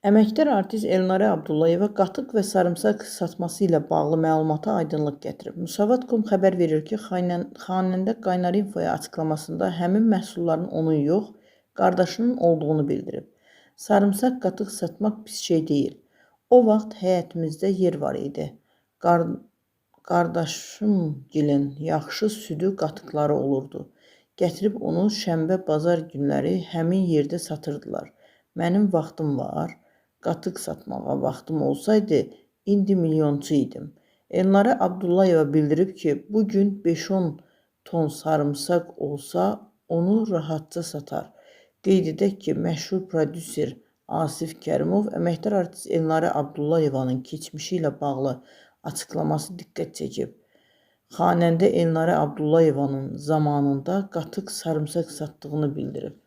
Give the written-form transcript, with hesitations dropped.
Əməkdar artist Elnarə Abdullayeva qatıq və sarımsaq satması ilə bağlı məlumata aydınlıq gətirib. Müsavat.com xəbər verir ki, xanəndə Qaynar Infoya açıqlamasında həmin məhsulların onun yox, qardaşının olduğunu bildirib. Sarımsaq qatıq satmaq pis şey deyil. O vaxt həyətimizdə yer var idi. Qardaşımgilin yaxşı südü qatıqları olurdu. Gətirib onu şənbə bazar günləri həmin yerdə satırdılar. Mənim vaxtım var. Qatıq satmağa vaxtım olsaydı, indi milyonçu idim. Elnarə Abdullayeva bildirib ki, bugün 5-10 ton sarımsaq olsa, onu rahatca satar. Qeyd edək ki, məşhur prodüser Asif Kərimov əməkdar artist Elnarə Abdullayevanın keçmişi ilə bağlı açıqlaması diqqət çəkib. Xanəndə Elnarə Abdullayevanın zamanında qatıq sarımsaq satdığını bildirib.